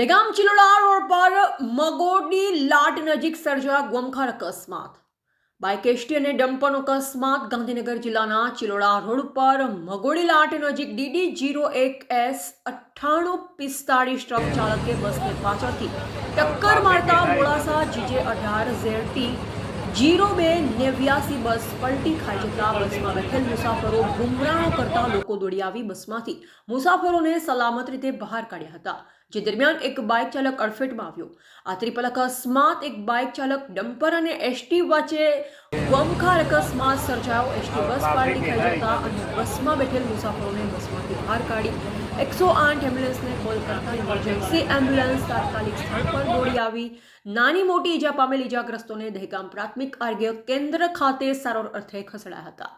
Dehgam Chiloda road પર મગોડી લાટ નજીક સર્જાયા ગોમખાર અકસ્માત. બાઇક એસટી અને ડમ્પરનો અકસ્માત. ગાંધીનગર જિલ્લાના ચિલોડા રોડ પર મગોડી લાટ નજીક DD01S 9845 ટ્રક ચાલકે બસને પાછળથી ટક્કર મારતા મોડાસા GJ18 ZT 0289 બસ પલટી ખાઈ જતા બસમાં બેઠેલ મુસાફરો ગુમરાણો કરતા લોકો દોડી આવી બસમાંથી મુસાફરોને સલામત રીતે બહાર કાઢ્યા હતા. જે દરમિયાન એક બાઇક ચાલક અડફેટમાં આવ્યો. આ ત્રિપલ અકસ્માત એક બાઇક ચાલક ડમ્પર અને એસટી વચ્ચે ગમખાર અકસ્માત સર્જાયો. એસટી બસ પલટી ખાઈ જતા અને બસમાં બેઠેલ મુસાફરોને બસમાંથી બહાર કાઢી 108 એમ્બ્યુલન્સને કોલ કરતા ઇમરજન્સી એમ્બ્યુલન્સ તાત્કાલિક સ્થળ પર દોડી આવી નાની મોટી ઈજા પામેલ ઈજાગ્રસ્તોને દહેગામ પ્રાથમિક આરોગ્ય કેન્દ્ર ખાતે સારવાર અર્થે ખસેડાયા હતા.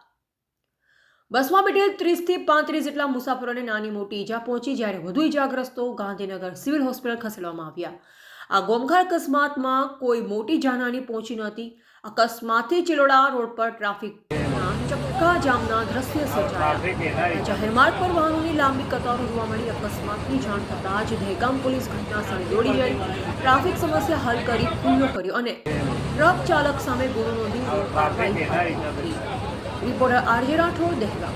બસમાં બેઠેલ 30 થી 35 જેટલા મુસાફરોને નાની મોટી ઈજા પહોંચી, જ્યારે વધુ ઈજાગ્રસ્તો ગાંધીનગર સિવિલ હોસ્પિટલ ખસેડવામાં આવ્યા. આ ગોમખાર અકસ્માતમાં કોઈ મોટી જાનહાની પહોંચી નહોતી. અકસ્માતથી ચિલોડા રોડ પર ટ્રાફિકના ચક્કાજામના દ્રશ્ય સર્જાયા. જાહેર માર્ગ પર વાહનોની લાંબી કતારો જોવા મળી. અકસ્માતની જાણ થતાં જ દહેગામ પોલીસ ઘટના સ્થળે દોડી જઈ ટ્રાફિક સમસ્યા હલ કરી ખુલ્લો કર્યો અને ટ્રક ચાલક સામે ગુનો નોંધી રોડ કાર્યવાહી હાથ ધરી. Reporter RJ Rathod, Dehgam.